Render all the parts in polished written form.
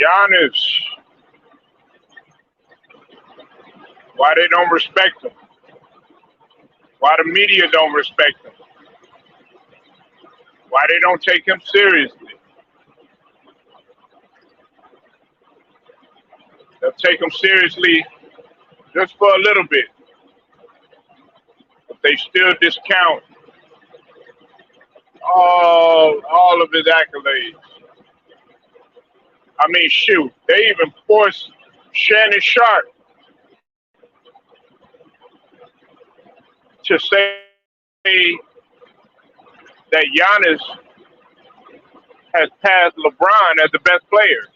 Giannis, why they don't respect him? Why the media don't respect him? Why they don't take him seriously? They'll take him seriously just for a little bit, but they still discount all of his accolades. I mean, shoot, they even forced Shannon Sharp to say that Giannis has passed LeBron as the best player.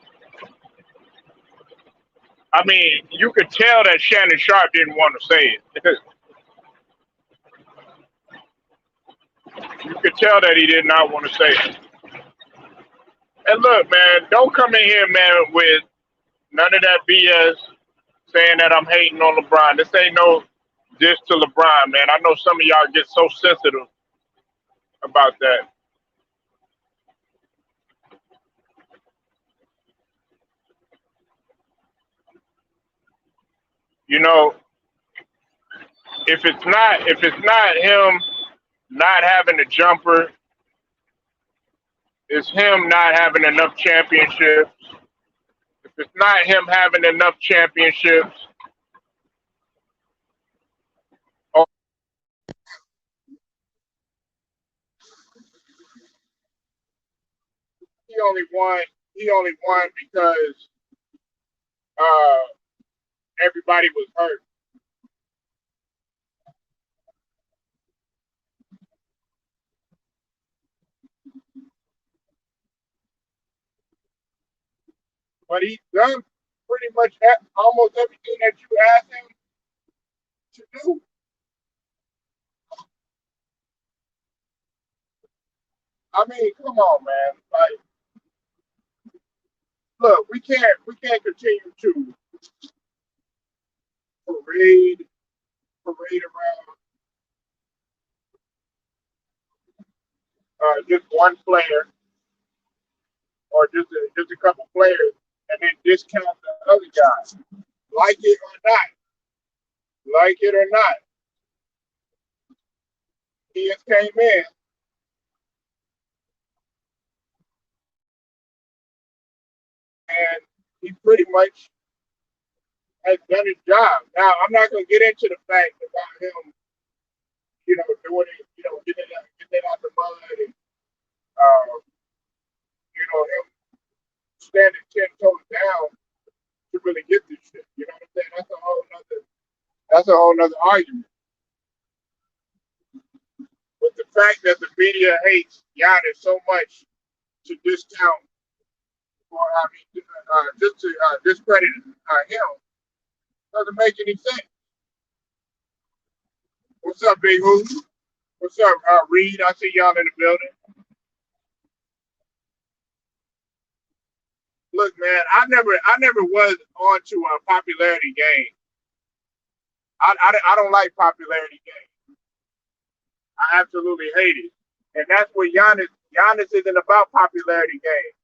I mean, you could tell that Shannon Sharp didn't want to say it. You could tell that he did not want to say it. And look, man, don't come in here, man, with none of that BS saying that I'm hating on LeBron. This ain't no diss to LeBron, man. I know some of y'all get so sensitive about that. You know, if it's not him not having a jumper, it's him not having enough championships. If it's not him having enough championships, oh, he only won. He only won because uh, everybody was hurt. But he's done pretty much almost everything that you asked him to do. I mean, come on, man. Like, look, we can't continue to parade parade around just one player or just a couple players and then discount the other guys. Like it or not, like it or not, he just came in and he pretty much has done his job. Now, I'm not going to get into the fact about him, doing it, getting it out the mud and, uh, him standing 10 toes down to really get this shit. You know what I'm saying? That's a whole nother argument. But the fact that the media hates Giannis so much to discount or just to discredit him doesn't make any sense. What's up, Big Who? What's up, Reed? I see y'all in the building. Look, man, I never was on to a popularity game. I don't like popularity games. I absolutely hate it. And that's what Giannis isn't about popularity games.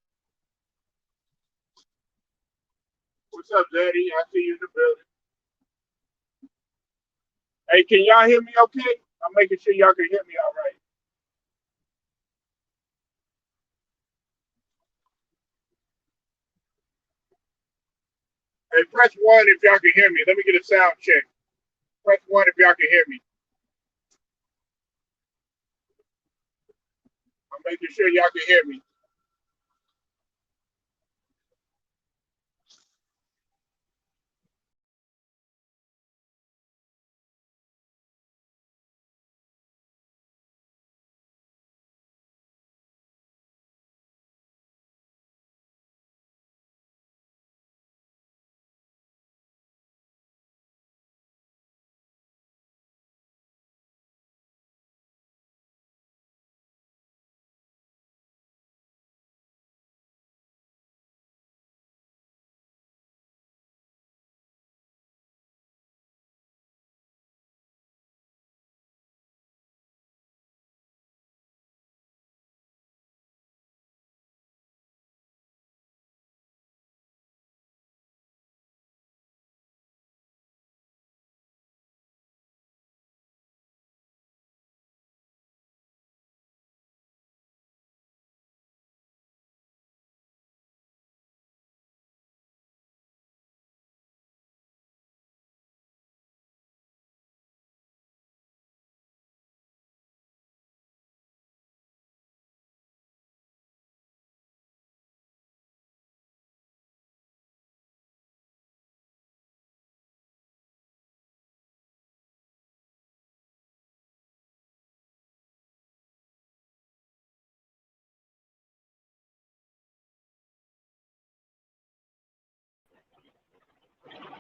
What's up, Daddy? I see you in the building. Hey, can y'all hear me okay? I'm making sure y'all can hear me all right. Hey, press one if y'all can hear me. Let me get a sound check. Press one if y'all can hear me. I'm making sure y'all can hear me.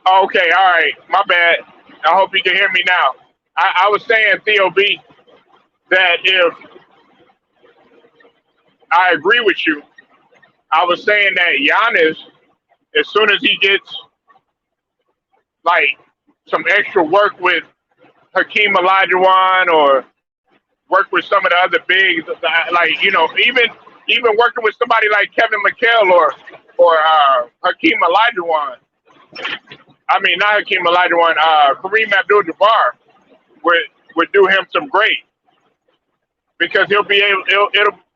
Okay, all right, my bad. I hope you can hear me now. I was saying, Theo B, that if I agree with you, I was saying that Giannis, as soon as he gets like some extra work with Hakeem Olajuwon or work with some of the other bigs, like even working with somebody like Kevin McHale or Hakeem Olajuwon. I mean, not Hakeem Olajuwon. Kareem Abdul-Jabbar would do him some great because he'll be able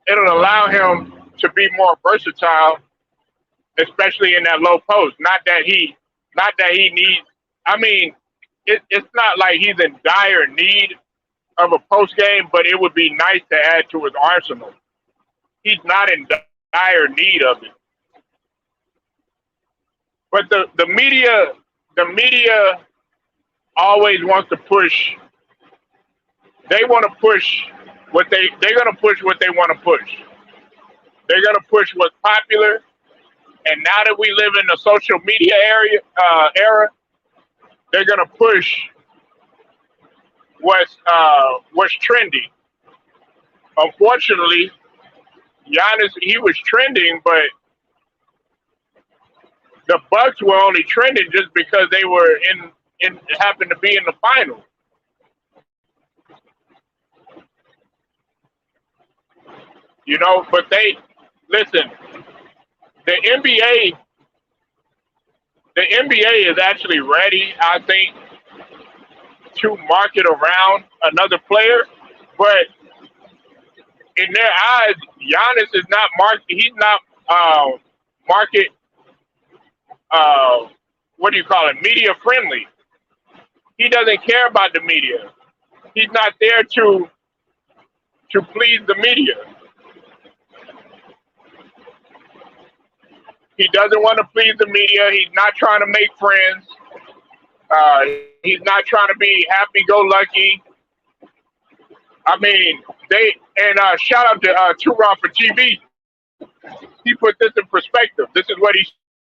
it'll allow him to be more versatile, especially in that low post. Not that he needs. I mean, it's not like he's in dire need of a post game, but it would be nice to add to his arsenal. He's not in dire need of it. But the media always wants to push. They want to push they're gonna push what they want to push. They're gonna push what's popular. And now that we live in the social media era, they're gonna push what's trendy. Unfortunately, Giannis he was trending, but the Bucks were only trending just because they were in happened to be in the final. But they listen. The NBA, the NBA is actually ready, I think, to market around another player. But in their eyes, Giannis is not market. He's not market. Uh, what do you call it? Media friendly. He doesn't care about the media. He's not there to please the media. He doesn't want to please the media. He's not trying to make friends. He's not trying to be happy-go-lucky. I mean, shout out to Turon for TV. He put this in perspective. This is what he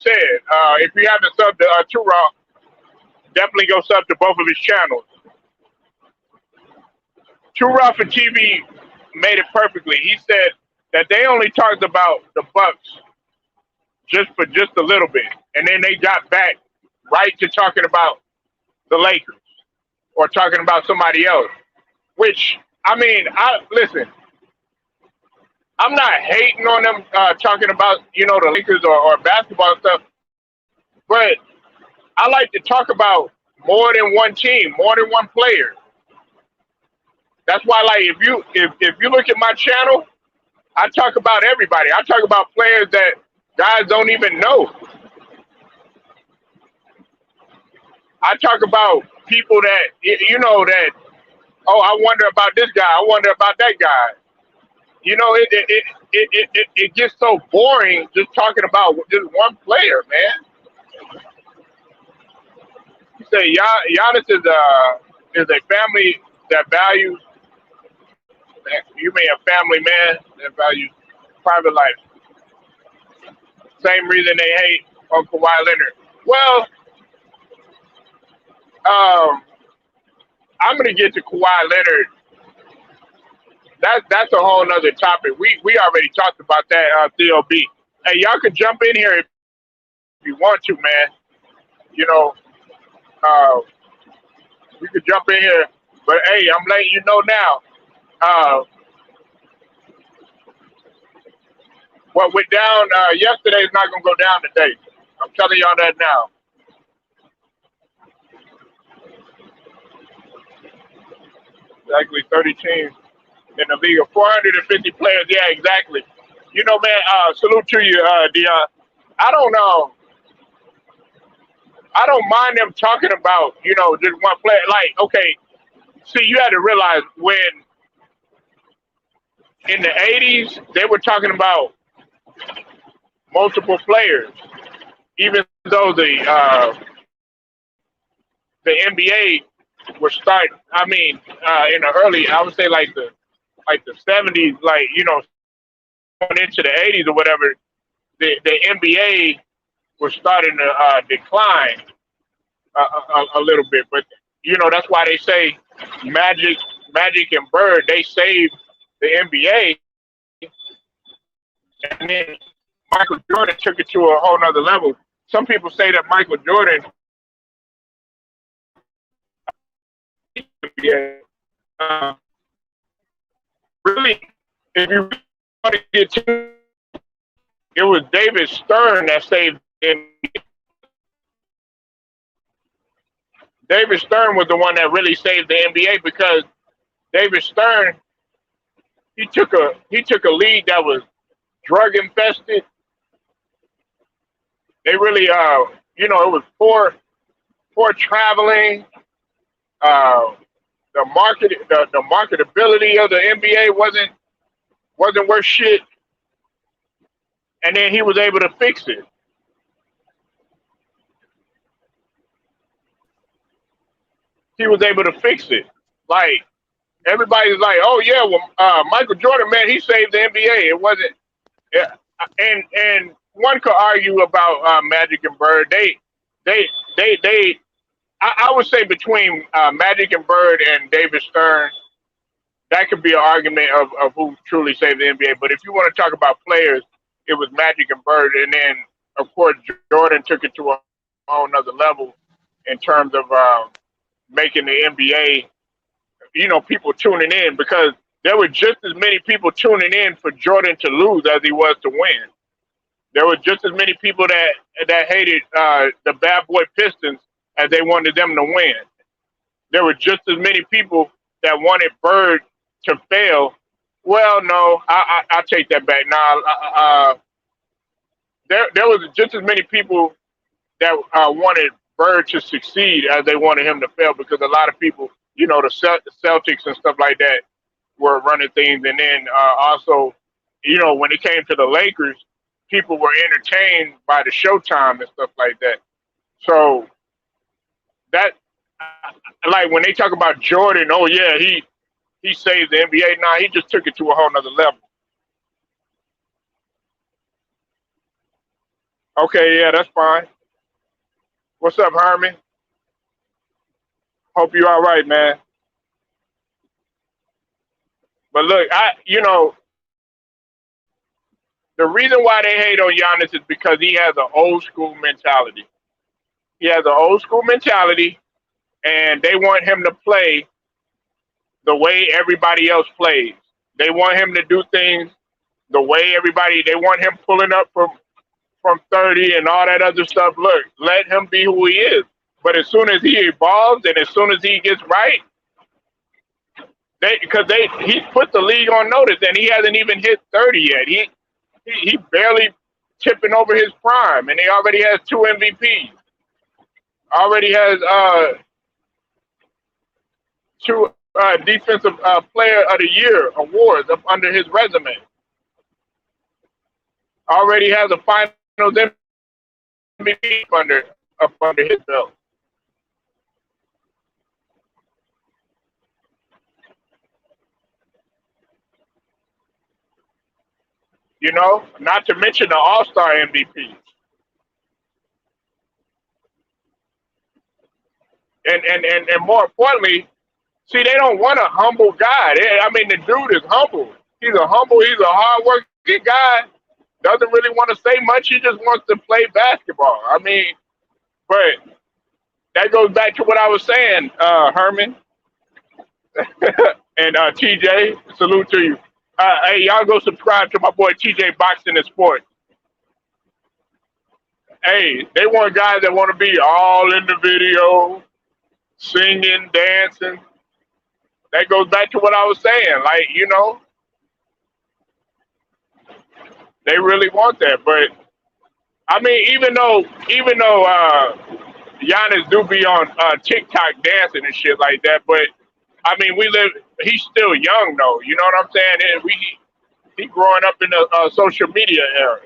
said. If you haven't subbed to Turon, definitely go sub to both of his channels. Turon for TV made it perfectly. He said that they only talked about the Bucks just a little bit, and then they got back right to talking about the Lakers or talking about somebody else. Which I mean, I listen. I'm not hating on them talking about the Lakers or basketball and stuff, but I like to talk about more than one team, more than one player. That's why, like, if you look at my channel, I talk about everybody. I talk about players that guys don't even know. I talk about people that that. Oh, I wonder about this guy. I wonder about that guy. It gets so boring just talking about just one player, man. You say Giannis is a family that values. You mean a family man that values private life. Same reason they hate on Kawhi Leonard. Well, um, I'm gonna get to Kawhi Leonard. That's a whole nother topic. We already talked about that, CLB. Hey, y'all can jump in here if you want to, man. You know, uh, we could jump in here. But hey, I'm letting you know now. Uh, what went down yesterday is not gonna go down today. I'm telling y'all that now. Exactly 30 teams in the league of 450 players. Yeah, exactly. Man, salute to you, Dion. I don't know. I don't mind them talking about, just one player. Like, okay, see, you had to realize when in the 80s, they were talking about multiple players, even though the NBA was starting. I mean, in the early, I would say like the 70s, like, going into the 80s or whatever, the NBA was starting to decline. a little bit. But that's why they say Magic, Magic and Bird they saved the NBA, and then Michael Jordan took it to a whole nother level. Some people say that Michael Jordan, yeah, uh, really, if you really want to get to, it was David Stern that saved him. David Stern was the one that really saved the NBA because David Stern he took a league that was drug infested. They really it was poor traveling. Uh, the marketability of the NBA wasn't worth shit, and then he was able to fix it. He was able to fix it. Like everybody's like, oh yeah, well, Michael Jordan, man, he saved the NBA. It wasn't, yeah, and one could argue about Magic and Bird. They, they. I would say between Magic and Bird and David Stern, that could be an argument of who truly saved the NBA. But if you want to talk about players, it was Magic and Bird, and then of course Jordan took it to a whole nother level in terms of making the NBA. People tuning in because there were just as many people tuning in for Jordan to lose as he was to win. There were just as many people that hated the bad boy Pistons as they wanted them to win. There were just as many people that wanted Bird to fail. Well, no, I take that back. Now, there was just as many people that wanted Bird to succeed as they wanted him to fail because a lot of people, the Celtics and stuff like that were running things. And then also, when it came to the Lakers, people were entertained by the Showtime and stuff like that. So that, like when they talk about Jordan, oh yeah, he saved the NBA. Nah, he just took it to a whole nother level. Okay, yeah, that's fine. What's up, Herman? Hope you all right, man. But look, the reason why they hate on Giannis is because he has an old school mentality. He has an old school mentality, and they want him to play the way everybody else plays. They want him to do things the way everybody. They want him pulling up from 30 and all that other stuff. Look, let him be who he is. But as soon as he evolves and as soon as he gets right, he put the league on notice and he hasn't even hit 30 yet. He barely tipping over his prime, and he already has two MVPs. Already has two defensive player of the year awards up under his resume. Already has a Finals MVP up under his belt. Not to mention the All Star MVP. And more importantly, see, they don't want a humble guy. I mean, the dude is humble. He's he's a hardworking guy. Doesn't really want to say much. He just wants to play basketball. I mean, but that goes back to what I was saying, Herman and TJ. Salute to you. Hey, y'all go subscribe to my boy TJ Boxing and Sports. Hey, they want guys that want to be all in the video, singing, dancing. That goes back to what I was saying. Like, they really want that. But I mean, even though Giannis do be on TikTok dancing and shit like that, but I mean, he's still young though. You know what I'm saying? And he growing up in the social media era.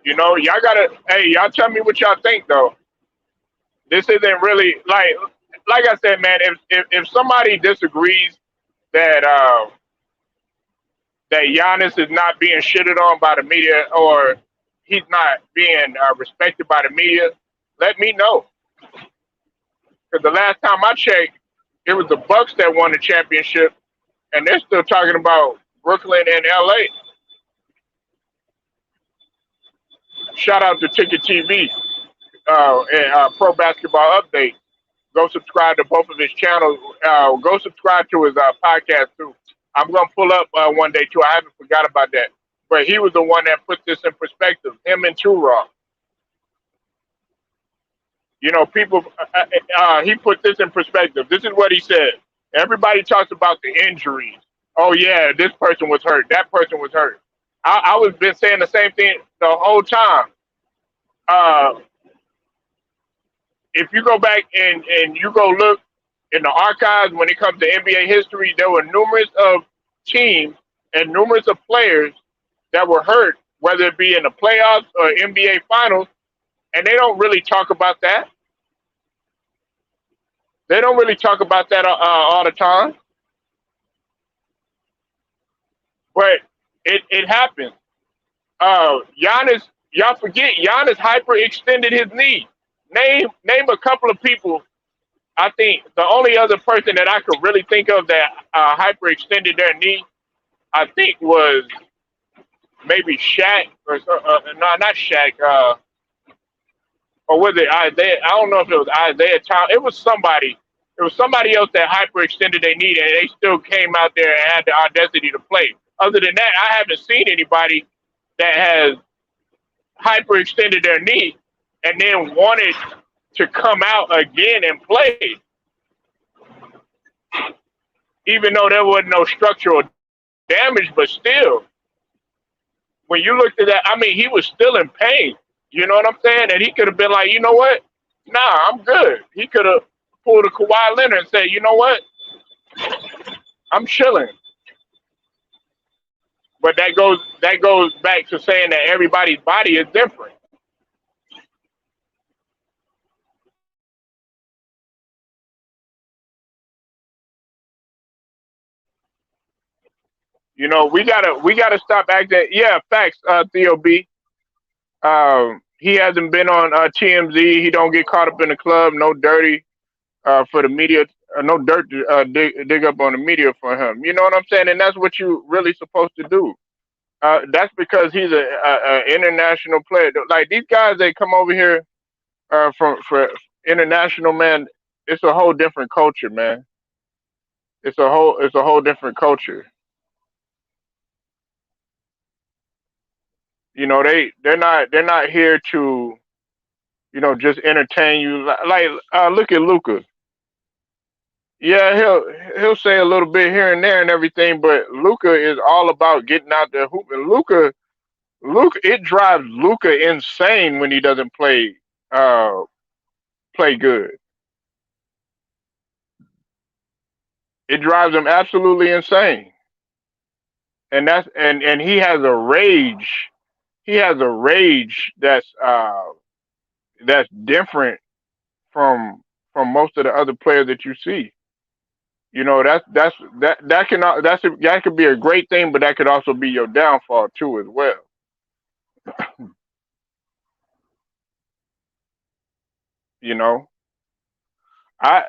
Y'all tell me what y'all think though. This isn't really like I said, man. If somebody disagrees that that Giannis is not being shitted on by the media or he's not being respected by the media, let me know. Because the last time I checked, it was the Bucks that won the championship, and they're still talking about Brooklyn and LA. Shout out to Ticket TV and Pro Basketball Update. Go subscribe to both of his channels. Go subscribe to his podcast too. I'm gonna pull up one day too. I haven't forgot about that. But he was the one that put this in perspective. Him and Turok. You know, people. He put this in perspective. This is what he said. Everybody talks about the injuries. Oh yeah, this person was hurt. That person was hurt. I was been saying the same thing the whole time. Uh, if you go back and you go look in the archives when it comes to NBA history, there were numerous of teams and numerous of players that were hurt, whether it be in the playoffs or NBA finals, and they don't really talk about that. They don't really talk about that all the time, but it happens. Giannis, y'all forget Giannis hyperextended his knee. Name a couple of people. I think the only other person that I could really think of that hyperextended their knee, I think was maybe Shaq or no, not Shaq. Or was it Isaiah? I don't know if it was Isaiah Thomas. It was somebody. It was somebody else that hyperextended their knee, and they still came out there and had the audacity to play. Other than that, I haven't seen anybody that has hyperextended their knee and then wanted to come out again and play, even though there was no structural damage. But still, when you looked at that, I mean, he was still in pain. You know what I'm saying? And he could have been like, you know what? Nah, I'm good. He could have pulled a Kawhi Leonard and said, you know what? I'm chilling. But that goes back to saying that everybody's body is different. You know, we gotta stop acting. Yeah, facts. Theo B. He hasn't been on TMZ. He don't get caught up in the club. No dirty for the media. No dirt to dig up on the media for him. You know what I'm saying? And that's what you really supposed to do. That's because he's a international player. Like these guys, they come over here from for international man. It's a whole different culture, man. It's a whole different culture. You know, they're not here to just entertain you. Like look at Luca. Yeah, he'll say a little bit here and there and everything, but Luca is all about getting out there hooping. Luca, it drives Luca insane when he doesn't uh play good. It drives him absolutely insane, and he has a rage. He has a rage that's different from most of the other players that you see. You know, that could be a great thing, but that could also be your downfall too as well. You know, I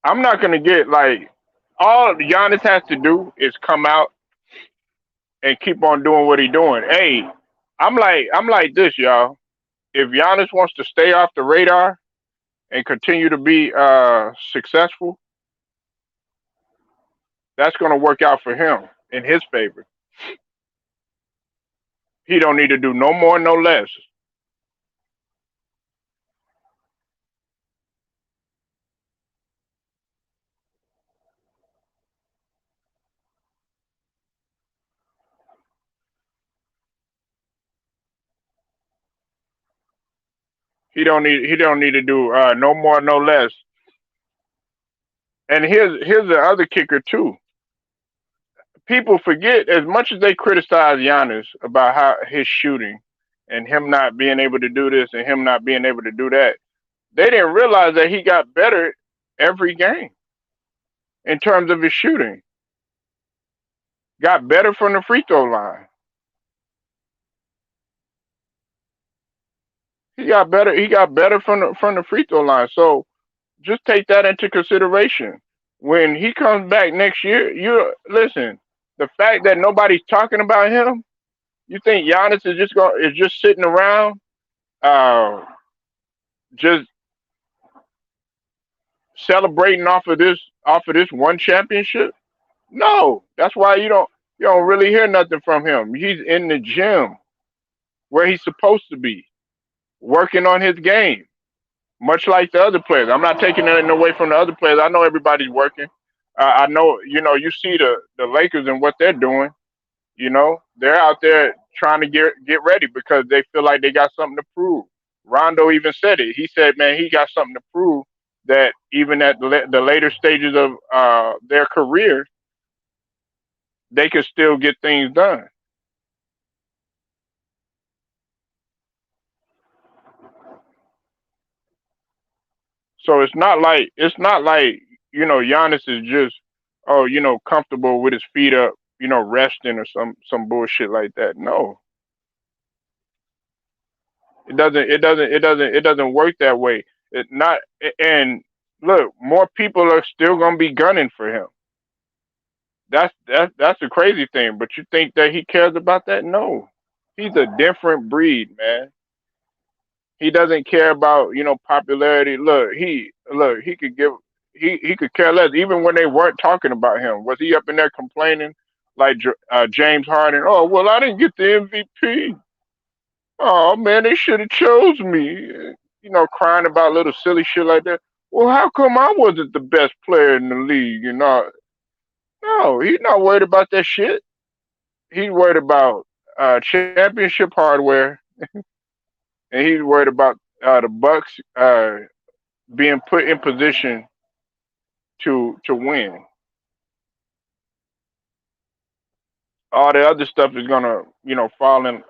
I'm not gonna get like all Giannis has to do is come out and keep on doing what he's doing. Hey, I'm like this, y'all. If Giannis wants to stay off the radar and continue to be successful, that's gonna work out for him in his favor. He don't need to do no more, no less. He don't need to do no more, no less. And here's the other kicker too. People forget as much as they criticize Giannis about how his shooting and him not being able to do this and him not being able to do that. They didn't realize that he got better every game in terms of his shooting. got better from the free throw line. He got better from the free throw line. So just take that into consideration. When he comes back next year, you listen, the fact that nobody's talking about him, you think Giannis is just sitting around uh just celebrating off of this one championship? No. That's why you don't really hear nothing from him. He's in the gym where he's supposed to be, working on his game, much like the other players. I'm not taking anything away from the other players. I know everybody's working. I know, you see the Lakers and what they're doing. They're out there trying to get ready because they feel like they got something to prove. Rondo even said it. He said, "Man, he got something to prove that even at the later stages of their career, they can still get things done." So it's not like Giannis is just comfortable with his feet up, resting or some bullshit like that. No, it doesn't work that way. It not and look, more people are still gonna be gunning for him. That's the crazy thing. But you think that he cares about that? No, he's a different breed, man. He doesn't care about popularity. He could give he could care less. Even when they weren't talking about him, was he up in there complaining like James Harden? Oh well, I didn't get the MVP. Oh man, they should have chose me. Crying about little silly shit like that. Well, how come I wasn't the best player in the league? No, he's not worried about that shit. He's worried about championship hardware, and he's worried about the Bucks being put in position to win. All the other stuff is gonna fall in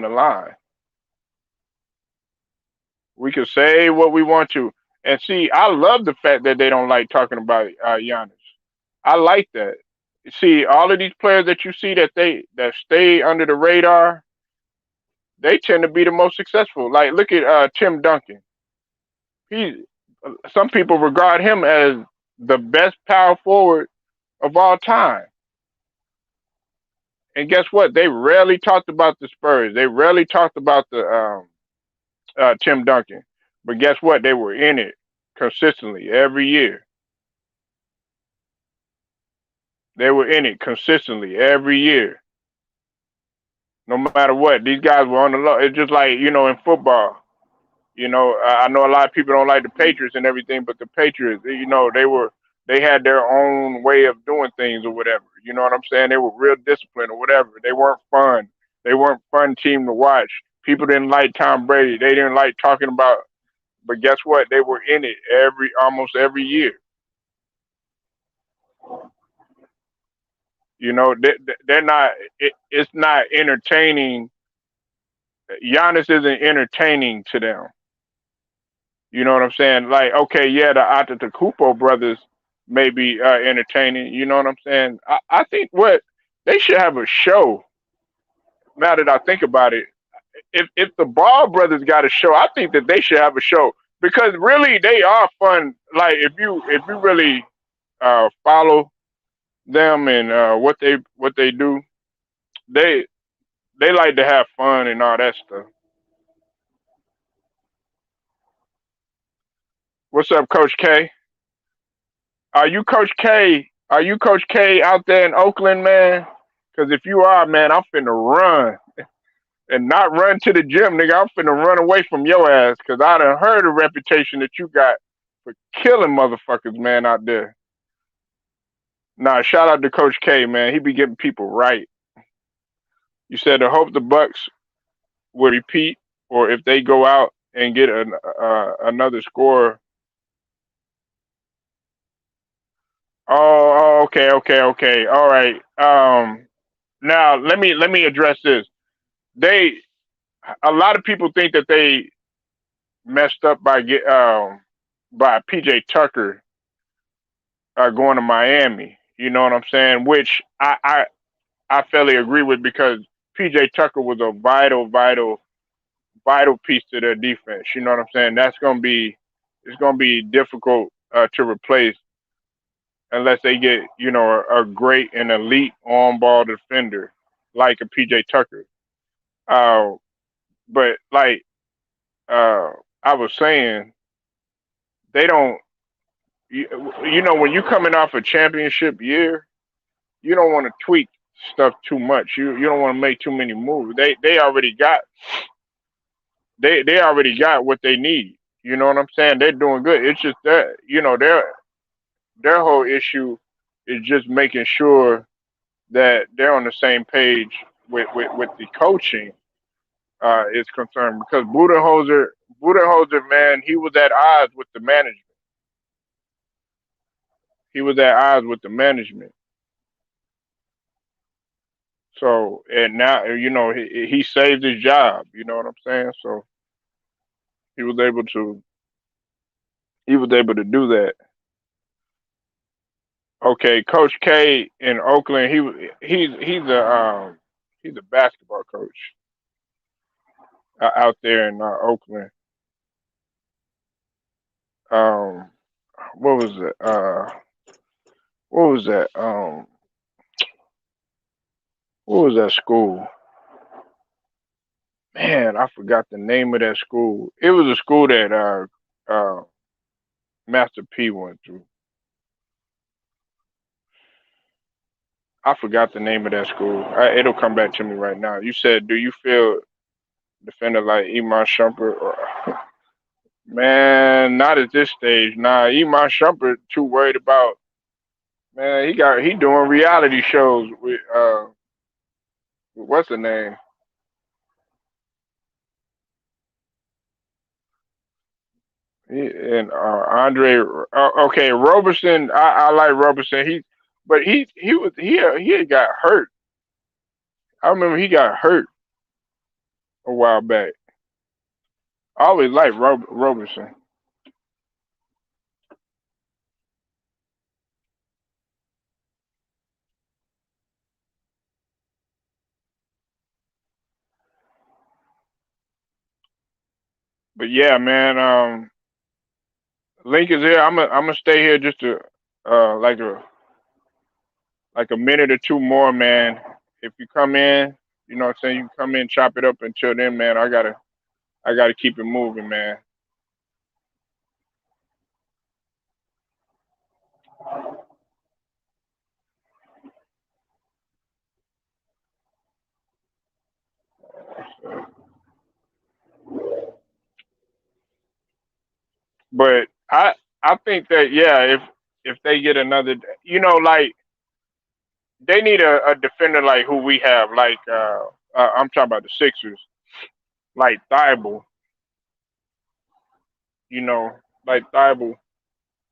the line. We can say what we want to, and see. I love the fact that they don't like talking about Giannis. I like that. See, all of these players that you see that stay under the radar, they tend to be the most successful. Like look at Tim Duncan. He Some people regard him as the best power forward of all time. And guess what? They rarely talked about the Spurs. They rarely talked about the Tim Duncan. But guess what? They were in it consistently every year. They were in it consistently every year, no matter what. These guys were on the low. It's just like in football. I know a lot of people don't like the Patriots and everything, but the Patriots, they had their own way of doing things or whatever. You know what I'm saying? They were real disciplined or whatever. They weren't fun. They weren't fun team to watch. People didn't like Tom Brady. They didn't like talking about. But guess what? They were in it almost every year. They're not. It's not entertaining. Giannis isn't entertaining to them. You know what I'm saying? Like, okay, yeah, the Antetokounmpo brothers may be entertaining. You know what I'm saying? I think what they should have a show. Now that I think about it, if the Ball brothers got a show, I think that they should have a show because really they are fun. Like if you really follow them and what they do, they they like to have fun and all that stuff. What's up, Coach K? Are you Coach K? Are you Coach K out there in Oakland, man? Because if you are, man, I'm finna run and not run to the gym, nigga. I'm finna run away from your ass because I done heard a reputation that you got for killing motherfuckers, man, out there. Nah, shout out to Coach K, man. He be getting people right. You said to hope the Bucks will repeat, or if they go out and get another score. Oh, okay, okay, okay. All right. Now let me address this. They A lot of people think that they messed up by PJ Tucker going to Miami. You know what I'm saying? Which I I fairly agree with because PJ Tucker was a vital piece to their defense. You know what I'm saying? It's gonna be difficult to replace unless they get a great and elite on ball defender like a PJ Tucker. Uh, but like I was saying, they don't. You, when you coming off a championship year, you don't want to tweak stuff too much. You don't want to make too many moves. They already got what they need. You know what I'm saying? They're doing good. It's just that their whole issue is just making sure that they're on the same page with the coaching is concerned because Budenholzer, man, he was at odds with the management. He was at odds with the management. So and now he saved his job. You know what I'm saying? So he was able to he was able to do that. Okay, Coach K in Oakland, he's a basketball coach out there in Oakland. Um, what was it? What was that? What was that school? Man, I forgot the name of that school. It was a school that Master P went to. I forgot the name of that school. It'll come back to me right now. You said, do you feel defender like Iman Shumpert? Or, man, not at this stage. Nah, Iman Shumpert too worried about. Man, he doing reality shows with what's the name? And Andre. Okay, Roberson. I like Roberson. But he had got hurt. I remember he got hurt a while back. I always liked Roberson. But yeah, man. Link is here. I'm gonna stay here just to like a minute or two more, man. If you come in, you know what I'm saying. You can come in, chop it up. Until then, man, I gotta keep it moving, man. But I think that yeah, if they get another, like they need a defender like who we have, like I'm talking about the Sixers, like Thibault, you know, like Thibault,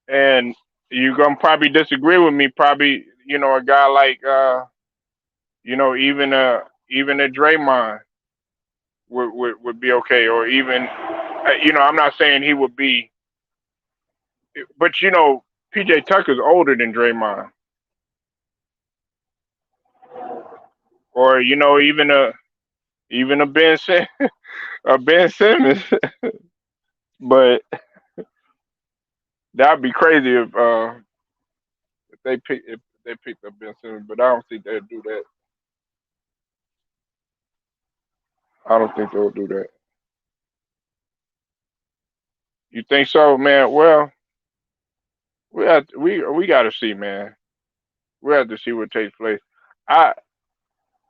and you're gonna probably disagree with me, probably a guy like even a Draymond would be okay, or even I'm not saying he would be, but PJ Tucker's older than Draymond, or even a Ben Simmons. But that'd be crazy if they picked up Ben Simmons. But I don't think they'd do that. I don't think they'll do that. You think so, man? Well, we got to see, man. We have to see what takes place. I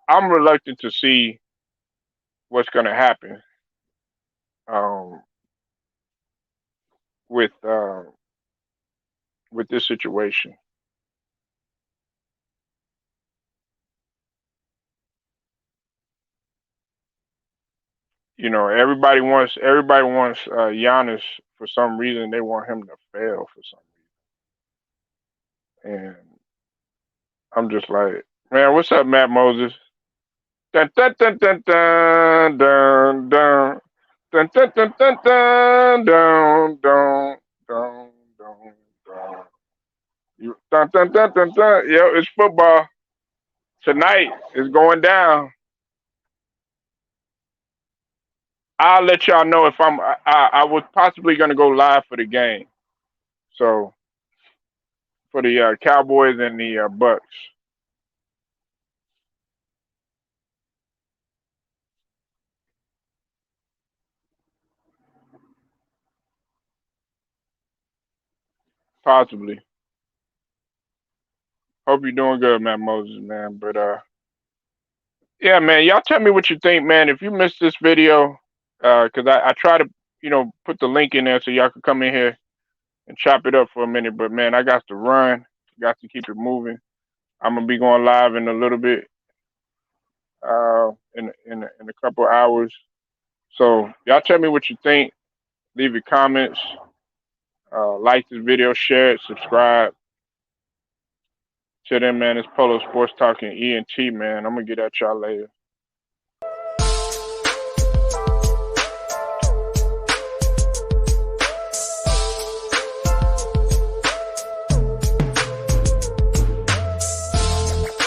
I'm reluctant to see what's going to happen um, with with this situation. Everybody wants Giannis for some reason. They want him to fail for some reason, and I'm just like, man, what's up, Matt Moses? Dun dun dun dun dun dun dun dun dun dun dun dun dun dun dun dun dun. Dun dun dun dun dun. Yo, it's football. tonight is going down. I'll let y'all know if I was possibly gonna go live for the game. So for the Cowboys and the Bucks, possibly. Hope you're doing good, man, Moses, man. But yeah, man, y'all tell me what you think, man. If you missed this video, cause I try to, put the link in there so y'all can come in here and chop it up for a minute. But man, I got to run. Got to keep it moving. I'm gonna be going live in a little bit, in a couple hours. So y'all tell me what you think. Leave your comments. Like this video, share it, subscribe. Till then, man, it's Polo Sports Talking ENT, man. I'm gonna get at y'all later.